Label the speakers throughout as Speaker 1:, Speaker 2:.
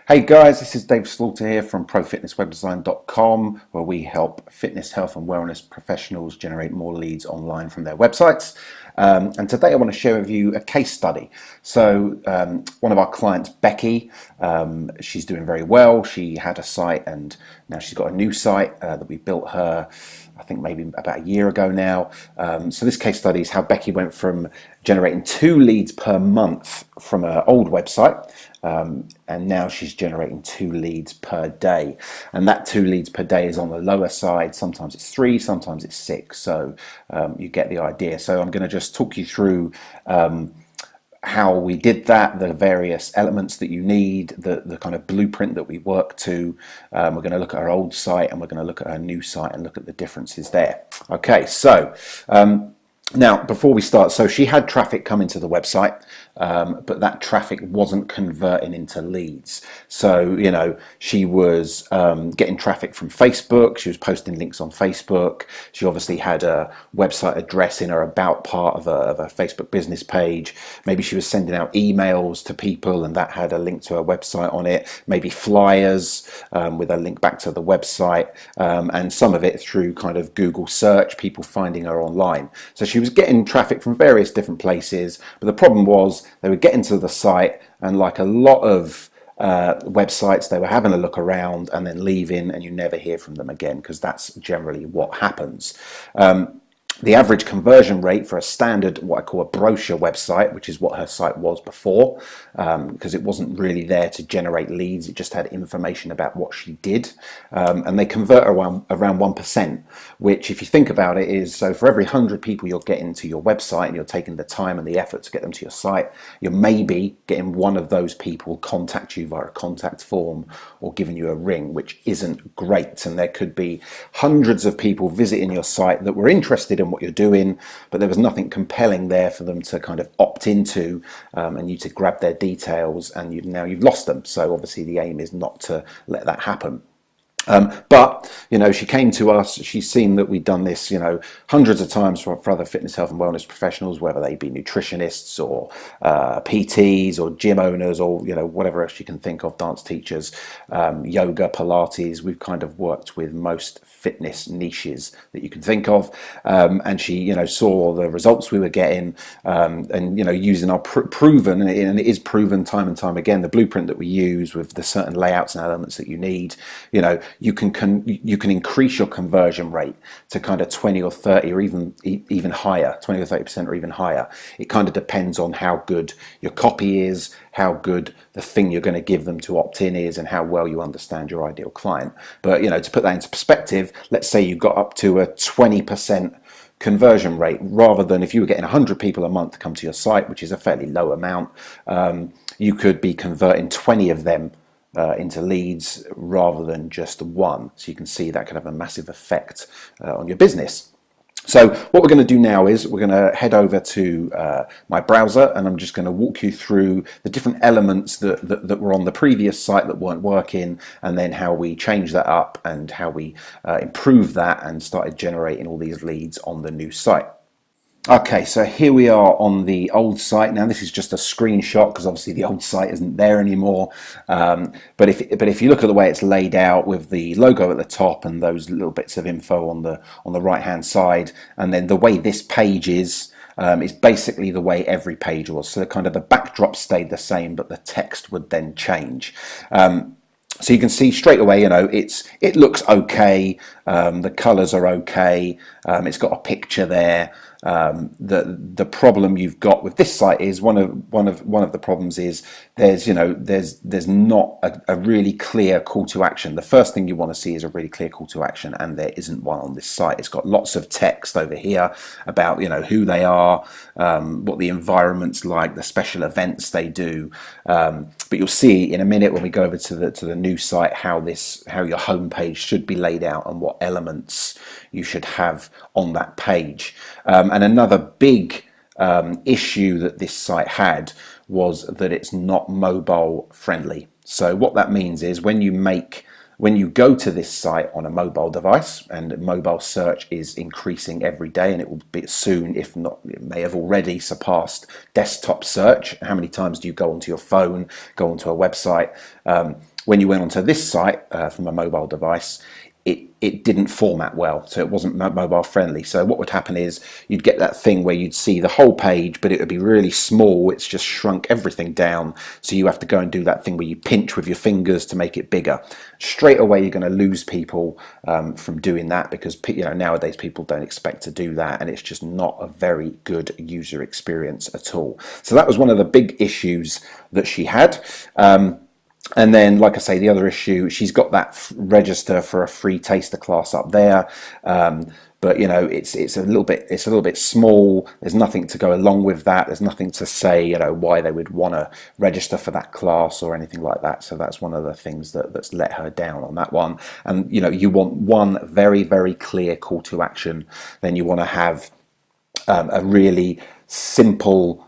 Speaker 1: Hey guys, this is Dave Slaughter here from ProFitnessWebDesign.com, where we help fitness, health and wellness professionals generate more leads online from their websites. And today I want to share with you a case study. So one of our clients, Becky, she's doing very well. She had a site and now she's got a new site that we built her, I think maybe about a year ago now. So this case study is how Becky went from generating 2 leads per month from her old website, and now she's generating 2 leads per day. And that 2 leads per day is on the lower side. Sometimes it's 3, sometimes it's 6. So you get the idea. So I'm going to just talk you through how we did that, the various elements that you need, the kind of blueprint that we work to. We're going to look at our old site and we're going to look at our new site and look at the differences there. Okay, so now before we start, so she had traffic coming to the website, but that traffic wasn't converting into leads. So, you know, she was getting traffic from Facebook. She was posting links on Facebook. She obviously had a website address in her about part of a Facebook business page. Maybe she was sending out emails to people and that had a link to her website on it. Maybe flyers with a link back to the website, and some of it through kind of Google search, people finding her online. So she was getting traffic from various different places, but the problem was they were getting to the site and, like a lot of websites, they were having a look around and then leaving, and you never hear from them again, because that's generally what happens. The average conversion rate for a standard, what I call a brochure website, which is what her site was before, because it wasn't really there to generate leads, it just had information about what she did, and they convert around 1%, which, if you think about it, is, so for every 100 people you're getting to your website and you're taking the time and the effort to get them to your site, you're maybe getting one of those people contact you via a contact form or giving you a ring, which isn't great. And there could be hundreds of people visiting your site that were interested in what you're doing, but there was nothing compelling there for them to kind of opt into, and you to grab their details, and now you've lost them. So obviously the aim is not to let that happen. But, you know, she came to us, she's seen that we've done this, you know, hundreds of times for other fitness, health and wellness professionals, whether they be nutritionists or PTs or gym owners or, you know, whatever else you can think of, dance teachers, yoga, Pilates. We've kind of worked with most fitness niches that you can think of, and she, you know, saw the results we were getting, and, you know, using our proven, and it is proven time and time again, the blueprint that we use with the certain layouts and elements that you need, you know, you can increase your conversion rate to kind of 20 or 30 or even higher, 20 or 30% or even higher. It kind of depends on how good your copy is, how good the thing you're going to give them to opt in is, and how well you understand your ideal client. But, you know, to put that into perspective, let's say you got up to a 20% conversion rate, rather than if you were getting 100 people a month to come to your site, which is a fairly low amount, you could be converting 20 of them into leads rather than just 1. So you can see that can have a massive effect on your business. So what we're going to do now is we're going to head over to my browser, and I'm just going to walk you through the different elements that were on the previous site that weren't working, and then how we changed that up and how we improved that and started generating all these leads on the new site. Okay, so here we are on the old site. Now this is just a screenshot because obviously the old site isn't there anymore. But if you look at the way it's laid out with the logo at the top and those little bits of info on the right hand side, and then the way this page is basically the way every page was. So kind of the backdrop stayed the same, but the text would then change. So you can see straight away, you know, it looks okay. The colours are okay. It's got a picture there. The problem you've got with this site is one of the problems is there's not a really clear call to action. The first thing you want to see is a really clear call to action, and there isn't one on this site. It's got lots of text over here about, you know, who they are, what the environment's like, the special events they do. But you'll see in a minute when we go over to the new site how your homepage should be laid out and what elements you should have on that page. And another big issue that this site had was that it's not mobile friendly. So what that means is when you go to this site on a mobile device, and mobile search is increasing every day, and it will be soon, if not, it may have already surpassed desktop search. How many times do you go onto your phone, go onto a website? when you went onto this site from a mobile device, it didn't format well, so it wasn't mobile friendly. So what would happen is you'd get that thing where you'd see the whole page, but it would be really small. It's just shrunk everything down, so you have to go and do that thing where you pinch with your fingers to make it bigger. Straight away, you're going to lose people from doing that, because nowadays people don't expect to do that, and it's just not a very good user experience at all. So that was one of the big issues that she had. And then, like I say, the other issue, she's got that register for a free taster class up there, but it's a little bit small. There's nothing to go along with that. There's nothing to say why they would want to register for that class or anything like that. So that's one of the things that's let her down on that one. And you want one very, very clear call to action. Then you want to have a really simple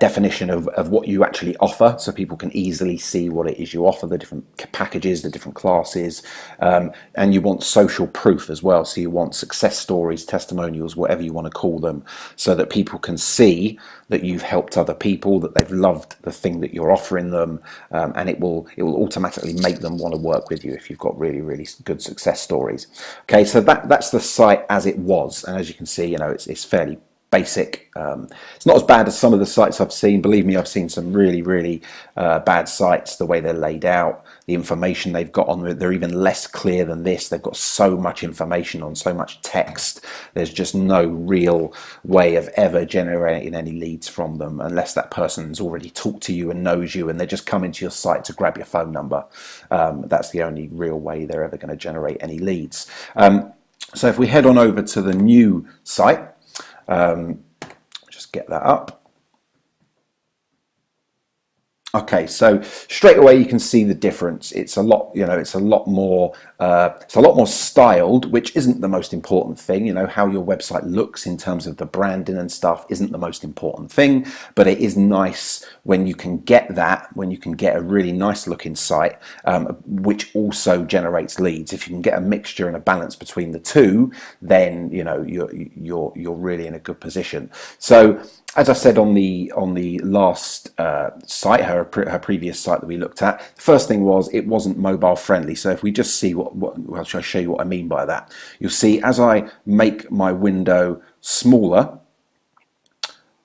Speaker 1: definition of what you actually offer, so people can easily see what it is you offer, the different packages, the different classes, and you want social proof as well. So you want success stories, testimonials, whatever you want to call them, so that people can see that you've helped other people, that they've loved the thing that you're offering them, and it will automatically make them want to work with you if you've got really, really good success stories. Okay, so that's the site as it was, and as you can see, it's fairly basic. It's not as bad as some of the sites I've seen. Believe me, I've seen some really, really bad sites. The way they're laid out, the information they've got on it, they're even less clear than this. They've got so much information on so much text. There's just no real way of ever generating any leads from them unless that person's already talked to you and knows you, and they're just coming to your site to grab your phone number. That's the only real way they're ever going to generate any leads. So if we head on over to the new site, just get that up. Okay, so straight away you can see the difference. It's a lot, it's a lot more styled, which isn't the most important thing. How your website looks in terms of the branding and stuff isn't the most important thing, but it is nice when you can get that, when you can get a really nice looking site, which also generates leads. If you can get a mixture and a balance between the two, then you're really in a good position. So, as I said on the last site, her previous site that we looked at, the first thing was it wasn't mobile friendly. So if we just see I'll show you what I mean by that. You'll see as I make my window smaller,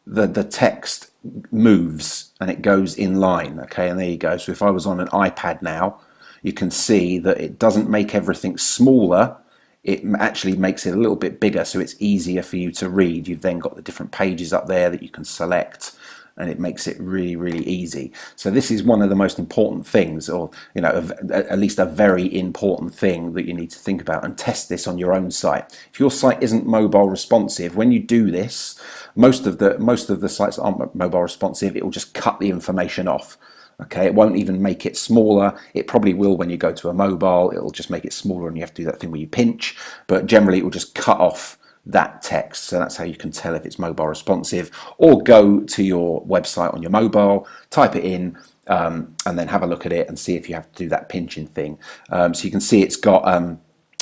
Speaker 1: the text moves and it goes in line. Okay, and there you go. So if I was on an iPad now, you can see that it doesn't make everything smaller. It actually makes it a little bit bigger, so it's easier for you to read. You've then got the different pages up there that you can select, and it makes it really, really easy. So this is one of the most important things, or at least a very important thing that you need to think about, and test this on your own site. If your site isn't mobile responsive, when you do this, most of the sites that aren't mobile responsive, it will just cut the information off. Okay, it won't even make it smaller. It probably will when you go to a mobile. It'll just make it smaller and you have to do that thing where you pinch. But generally, it will just cut off that text. So that's how you can tell if it's mobile responsive. Or go to your website on your mobile, type it in, and then have a look at it and see if you have to do that pinching thing. So you can see it's got...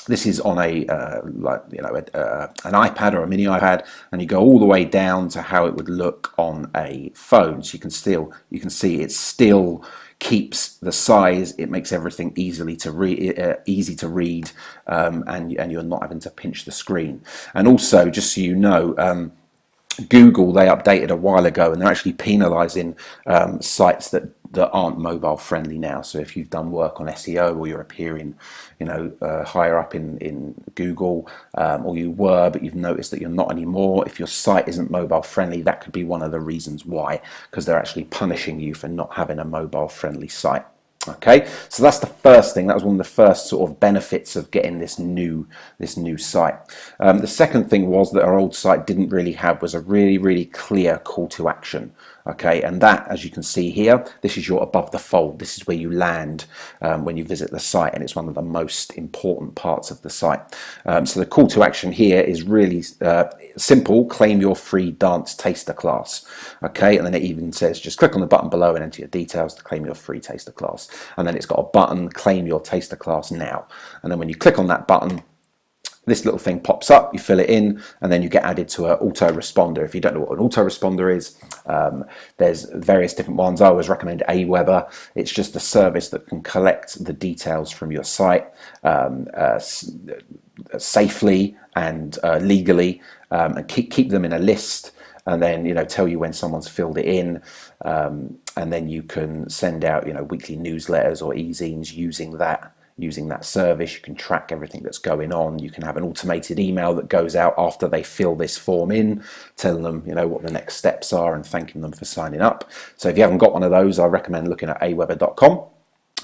Speaker 1: this is on an iPad or a mini iPad, and you go all the way down to how it would look on a phone. So you can see it still keeps the size. It makes everything easy to read, and you're not having to pinch the screen. And also, just so you know, Google, they updated a while ago, and they're actually penalising sites that aren't mobile friendly now. So if you've done work on SEO, or you're appearing higher up in Google, or you were but you've noticed that you're not anymore, if your site isn't mobile friendly, that could be one of the reasons why, because they're actually punishing you for not having a mobile friendly site. Okay, so that's the first thing. That was one of the first sort of benefits of getting this new site. The second thing was that our old site didn't really have was a really, really clear call to action. Okay, and that, as you can see here, this is your above the fold. This is where you land when you visit the site, and it's one of the most important parts of the site. So the call to action here is really simple: claim your free dance taster class. Okay, and then it even says just click on the button below and enter your details to claim your free taster class. And then it's got a button, claim your taster class now. And then when you click on that button, this little thing pops up, you fill it in, and then you get added to an autoresponder. If you don't know what an autoresponder is, there's various different ones. I always recommend Aweber. It's just a service that can collect the details from your site safely and legally, and keep them in a list, and then tell you when someone's filled it in, and then you can send out weekly newsletters or e-zines using that service. You can track everything that's going on. You can have an automated email that goes out after they fill this form in, telling them what the next steps are and thanking them for signing up. So if you haven't got one of those, I recommend looking at aweber.com.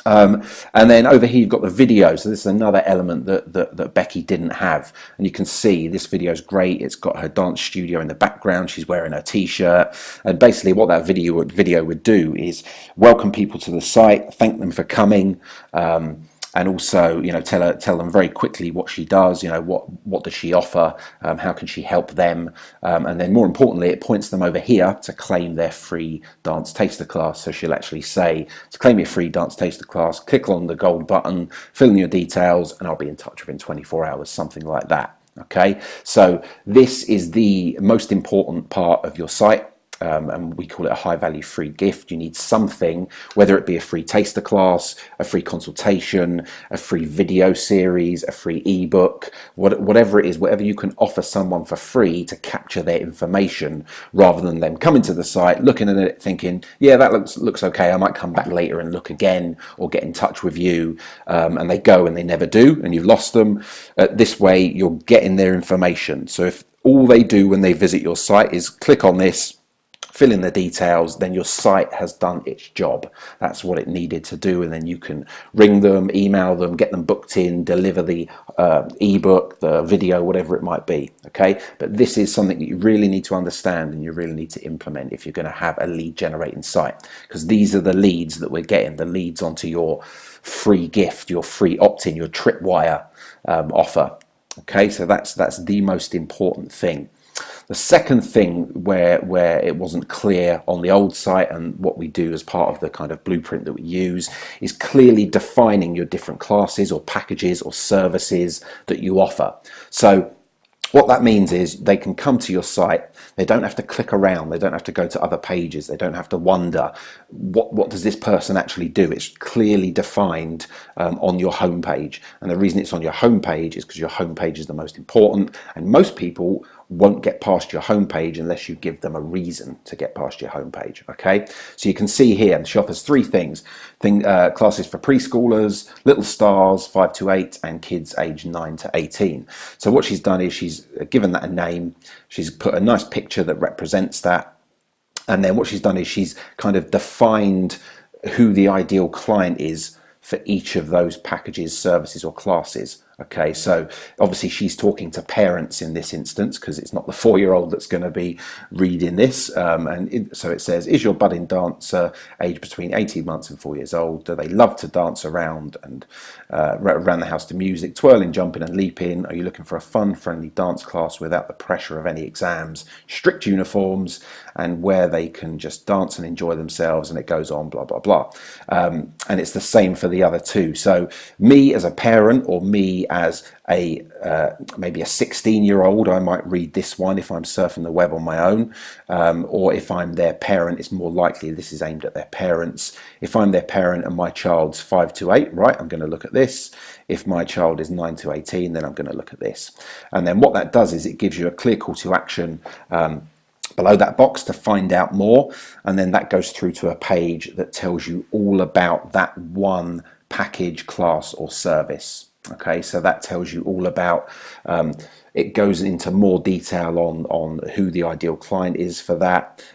Speaker 1: And then over here you've got the video. So this is another element that Becky didn't have, and you can see this video is great. It's got her dance studio in the background. She's wearing her t-shirt, and basically what that video would do is welcome people to the site, thank them for coming, and also tell them very quickly what she does, what does she offer, how can she help them, and then more importantly it points them over here to claim their free dance taster class. So she'll actually say, to claim your free dance taster class, click on the gold button, fill in your details, and I'll be in touch within 24 hours, something like that. Okay, so this is the most important part of your site. And we call it a high value free gift. You need something, whether it be a free taster class, a free consultation, a free video series, a free ebook, whatever it is, whatever you can offer someone for free to capture their information, rather than them coming to the site, looking at it, thinking, yeah, that looks okay, I might come back later and look again or get in touch with you, and they go and they never do, and you've lost them. This way you're getting their information. So if all they do when they visit your site is click on this, fill in the details, then your site has done its job. That's what it needed to do, and then you can ring them, email them, get them booked in, deliver the ebook, the video, whatever it might be. Okay, but this is something that you really need to understand and you really need to implement if you're going to have a lead generating site, because these are the leads that we're getting, the leads onto your free gift, your free opt-in, your tripwire offer. Okay, so that's the most important thing. The second thing where it wasn't clear on the old site, and what we do as part of the kind of blueprint that we use, is clearly defining your different classes or packages or services that you offer. So what that means is they can come to your site, they don't have to click around, they don't have to go to other pages, they don't have to wonder what does this person actually do. It's clearly defined on your homepage, and the reason it's on your homepage is because your homepage is the most important, and most people won't get past your homepage unless you give them a reason to get past your homepage. Okay, so you can see here she offers three things: classes for preschoolers, little stars 5 to 8, and kids aged 9 to 18. So what she's done is she's given that a name, she's put a nice picture that represents that, and then what she's done is she's kind of defined who the ideal client is for each of those packages, services, or classes. Okay, so obviously she's talking to parents in this instance, because it's not the 4-year-old that's going to be reading this. So it says, is your budding dancer aged between 18 months and 4 years old? Do they love to dance around and around the house to music, twirling, jumping and leaping? Are you looking for a fun, friendly dance class without the pressure of any exams, strict uniforms, and where they can just dance and enjoy themselves? And it goes on, blah, blah, blah. And it's the same for the other two. So me as a parent, or me as a maybe a 16-year-old, I might read this one if I'm surfing the web on my own, or if I'm their parent, it's more likely this is aimed at their parents. If I'm their parent and my child's 5 to 8, right, I'm going to look at this. If my child is 9 to 18, then I'm going to look at this. And then what that does is it gives you a clear call to action below that box to find out more, and then that goes through to a page that tells you all about that one package, class, or service. Okay, so that tells you all about, it goes into more detail on who the ideal client is for that,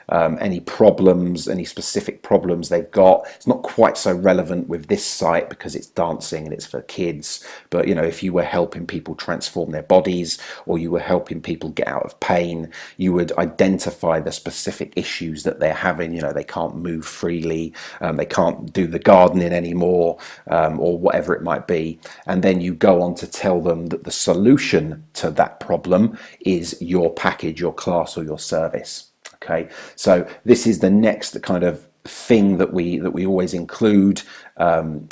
Speaker 1: any problems, any specific problems they've got. It's not quite so relevant with this site because it's dancing and it's for kids, but if you were helping people transform their bodies, or you were helping people get out of pain, you would identify the specific issues that they're having. They can't move freely, they can't do the gardening anymore, or whatever it might be, and then you go on to tell them that the solution to that problem is your package, your class, or your service. Okay, so this is the next kind of thing that we always include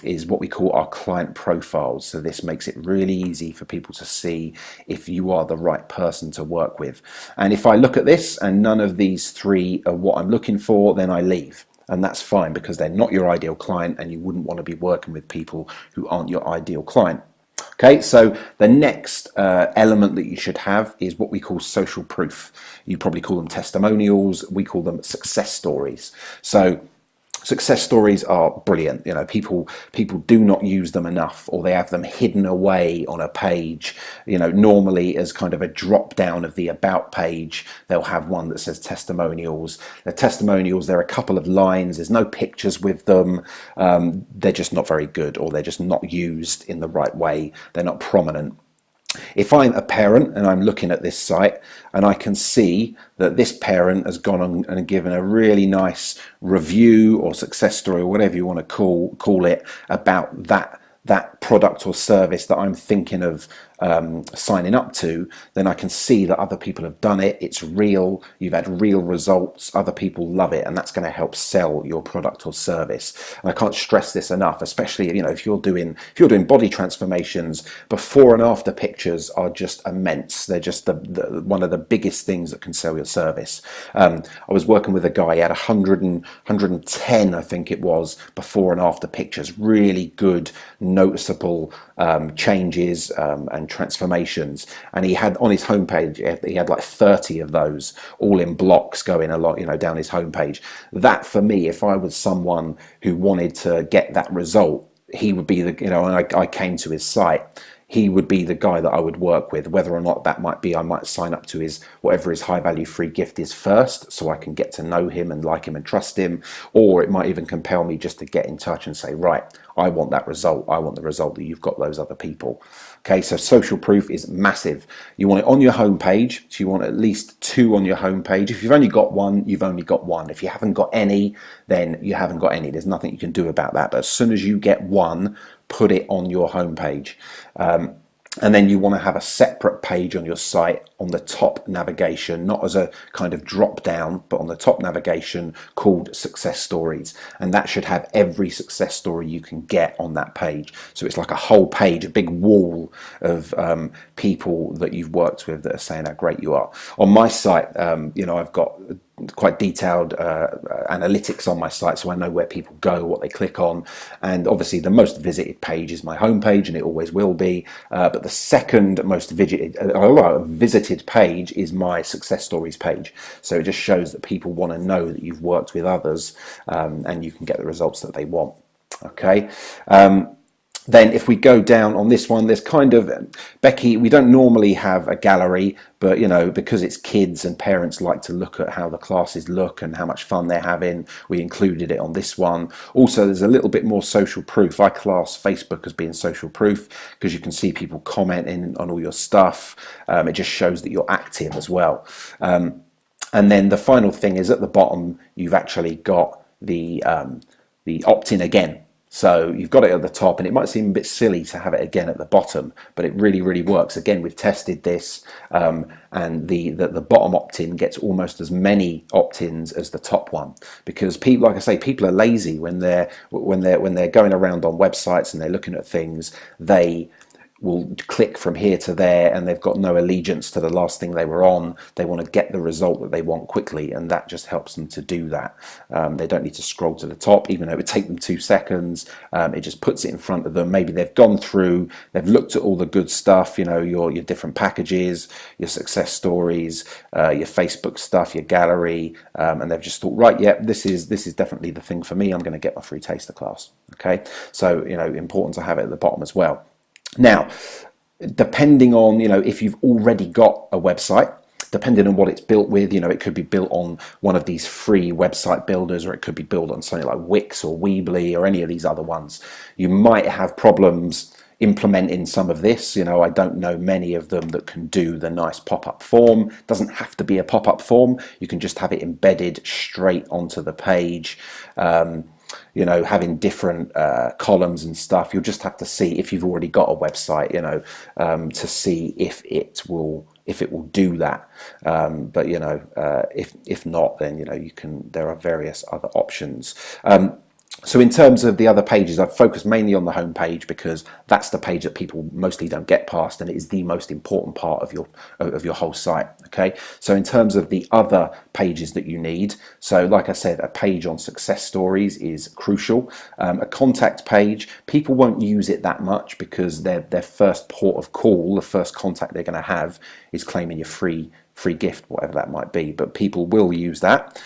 Speaker 1: is what we call our client profiles. So this makes it really easy for people to see if you are the right person to work with. And if I look at this and none of these three are what I'm looking for, then I leave. And that's fine, because they're not your ideal client, and you wouldn't want to be working with people who aren't your ideal client. Okay, so the next element that you should have is what we call social proof. You probably call them testimonials. We call them success stories. So success stories are brilliant. You know, people do not use them enough, or they have them hidden away on a page. You know, normally as kind of a drop down of the about page, they'll have one that says testimonials. The testimonials, they're a couple of lines. There's no pictures with them. They're just not very good, or they're just not used in the right way. They're not prominent. If I'm a parent and I'm looking at this site and I can see that this parent has gone on and given a really nice review or success story, or whatever you want to call it, about that product or service that I'm thinking of signing up to, then I can see that other people have done it. It's real. You've had real results. Other people love it, and that's going to help sell your product or service. And I can't stress this enough, especially, you know, if you're doing body transformations. Before and after pictures are just immense. They're just one of the biggest things that can sell your service. I was working with a guy. He had 110, I think it was, before and after pictures. Really good, noticeable changes and transformations, and he had on his homepage, he had like 30 of those, all in blocks going a lot, you know, down his homepage. That, for me, if I was someone who wanted to get that result, he would be the, you know, and I came to his site, he would be the guy that I would work with. Whether or not that might be, I might sign up to his whatever his high value free gift is first, so I can get to know him and like him and trust him, or it might even compel me just to get in touch and say, right, I want that result. I want the result that you've got those other people. Okay, so social proof is massive. You want it on your homepage, so you want at least 2 on your homepage. If you've only got one, you've only got one. If you haven't got any, then you haven't got any. There's nothing you can do about that. But as soon as you get one, put it on your homepage. And then you want to have a separate page on your site on the top navigation, not as a kind of drop down, but on the top navigation, called success stories. And that should have every success story you can get on that page. So it's like a whole page, a big wall of people that you've worked with that are saying how great you are. On my site, you know, I've got quite detailed analytics on my site, so I know where people go, what they click on, and obviously the most visited page is my homepage, and it always will be. But the second most visited page is my success stories page. So it just shows that people want to know that you've worked with others, and you can get the results that they want. Okay. Then if we go down on this one, there's kind of, Becky, we don't normally have a gallery, but, you know, because it's kids and parents like to look at how the classes look and how much fun they're having, we included it on this one. Also, there's a little bit more social proof. I class Facebook as being social proof because you can see people commenting on all your stuff. It just shows that you're active as well. And then the final thing is at the bottom, you've actually got the opt-in again. So you've got it at the top, and it might seem a bit silly to have it again at the bottom, but it really, really works. Again, we've tested this, and the bottom opt-in gets almost as many opt-ins as the top one, because people, like I say, people are lazy when they're going around on websites and they're looking at things. They will click from here to there, and they've got no allegiance to the last thing they were on. They want to get the result that they want quickly, and that just helps them to do that. They don't need to scroll to the top, even though it would take them 2 seconds. It just puts it in front of them. Maybe they've gone through, they've looked at all the good stuff, you know, your different packages, your success stories, your Facebook stuff, your gallery, and they've just thought, right, yeah, this is definitely the thing for me. I'm going to get my free taster class. Okay, so, you know, important to have it at the bottom as well. Now, depending on, you know, if you've already got a website, depending on what it's built with, you know, it could be built on one of these free website builders, or it could be built on something like Wix or Weebly or any of these other ones. You might have problems implementing some of this. You know, I don't know many of them that can do the nice pop-up form. It doesn't have to be a pop-up form. You can just have it embedded straight onto the page. You know, having different columns and stuff. You'll just have to see if you've already got a website, you know, to see if it will if it will do that. But if not, then you can. There are various other options. So in terms of the other pages, I've focused mainly on the home page because that's the page that people mostly don't get past, and it is the most important part of your whole site. Okay, so in terms of the other pages that you need, so like I said, a page on success stories is crucial. A contact page, people won't use it that much because their first port of call, the first contact they're going to have, is claiming your free gift, whatever that might be, but people will use that.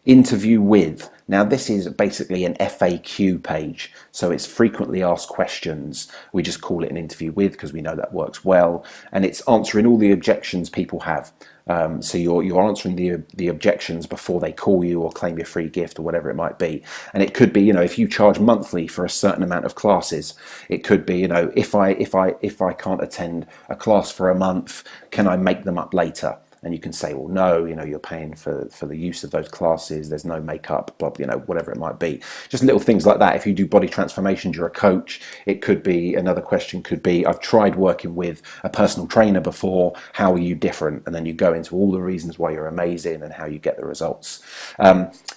Speaker 1: Interview with. Now this is basically an FAQ page, so it's frequently asked questions. We just call it an interview with because we know that works well, and it's answering all the objections people have. So you're answering the objections before they call you or claim your free gift or whatever it might be. And it could be, if you charge monthly for a certain amount of classes, it could be, if I can't attend a class for a month, can I make them up later? And you can say, well, no, you're paying for the use of those classes. There's no makeup, blah, whatever it might be. Just little things like that. If you do body transformations, you're a coach. It could be, another question could be, I've tried working with a personal trainer before. How are you different? And then you go into all the reasons why you're amazing and how you get the results.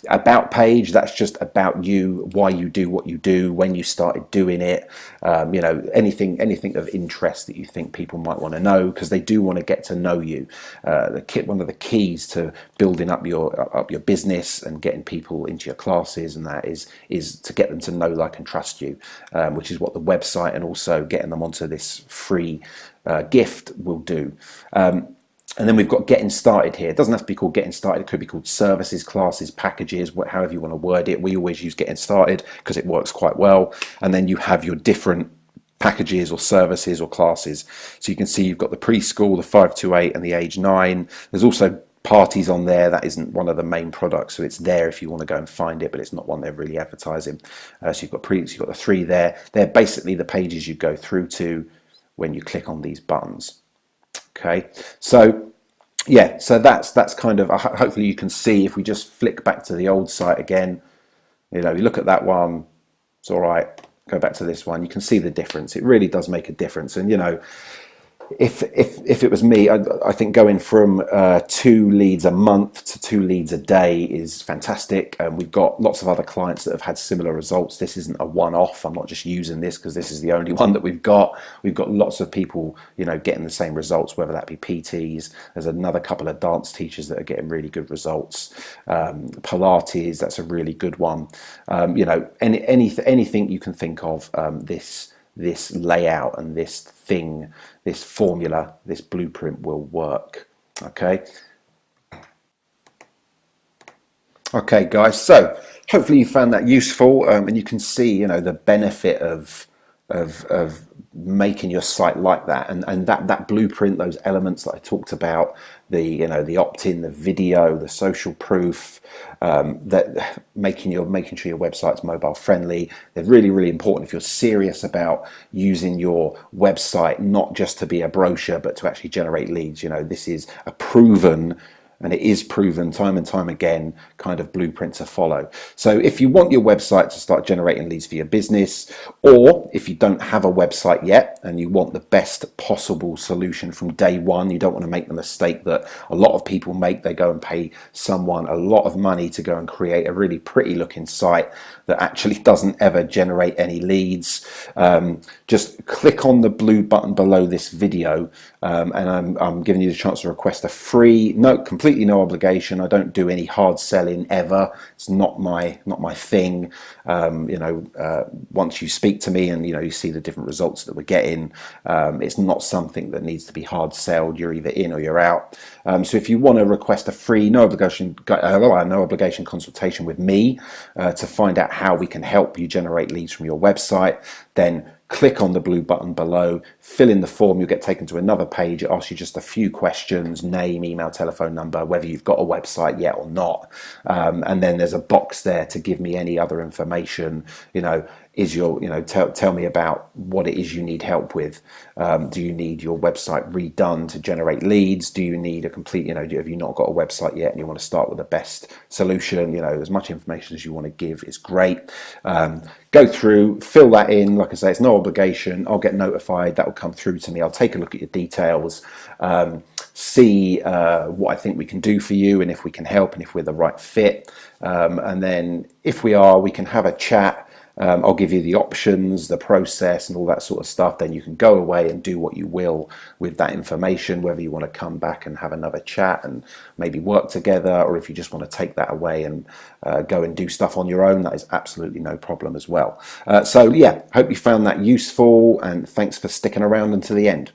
Speaker 1: About page, that's just about you, why you do what you do, when you started doing it. Anything of interest that you think people might want to know, because they do want to get to know you. One of the keys to building up your business and getting people into your classes and that is to get them to know, like, and trust you, which is what the website and also getting them onto this free gift will do. And then we've got getting started here. It doesn't have to be called getting started. It could be called services, classes, packages, however you want to word it. We always use getting started because it works quite well. And then you have your different packages or services or classes. So you can see you've got the preschool, the 5 to 8 and the age 9. There's also parties on there. That isn't one of the main products, so it's there if you want to go and find it, but it's not one they're really advertising. So you've got the 3 there. They're basically the pages you go through to when you click on these buttons. Okay, so yeah, so that's kind of, hopefully you can see, if we just flick back to the old site again, you look at that one, it's all right. Go back to this one, you can see the difference. It really does make a difference. And if it was me, I think going from 2 leads a month to 2 leads a day is fantastic. And we've got lots of other clients that have had similar results. This isn't a one-off. I'm not just using this because this is the only one that we've got. We've got lots of people, getting the same results, whether that be PTs. There's another couple of dance teachers that are getting really good results. Pilates, that's a really good one. Anything you can think of, this layout and this formula, this blueprint will work. Okay, guys, so hopefully you found that useful, and you can see the benefit of making your site like that, and that blueprint, those elements that I talked about, the opt-in, the video, the social proof, that making sure your website's mobile friendly. They're really, really important if you're serious about using your website not just to be a brochure but to actually generate leads. This is a proven, and it is proven time and time again, kind of blueprint to follow. So if you want your website to start generating leads for your business, or if you don't have a website yet and you want the best possible solution from day one, you don't want to make the mistake that a lot of people make. They go and pay someone a lot of money to go and create a really pretty looking site that actually doesn't ever generate any leads. Just click on the blue button below this video, and I'm giving you the chance to request a free, completely no obligation. I don't do any hard selling ever. It's not my thing. Once you speak to me and you see the different results that we're getting, it's not something that needs to be hard sold. You're either in or you're out. So if you want to request a free no obligation consultation with me to find out how we can help you generate leads from your website, then click on the blue button below, fill in the form. You'll get taken to another page. It asks you just a few questions: name, email, telephone number, whether you've got a website yet or not, and then there's a box there to give me any other information. Tell me about what it is you need help with. Do you need your website redone to generate leads? Do you need a complete, have you not got a website yet and you want to start with the best solution? As much information as you want to give is great. Go through, fill that in. Like I say, it's no obligation. I'll get notified. That will come through to me. I'll take a look at your details. see what I think we can do for you and if we can help and if we're the right fit. And then if we are, we can have a chat. I'll give you the options, the process, and all that sort of stuff. Then you can go away and do what you will with that information, whether you want to come back and have another chat and maybe work together, or if you just want to take that away and go and do stuff on your own, that is absolutely no problem as well. So yeah, hope you found that useful, and thanks for sticking around until the end.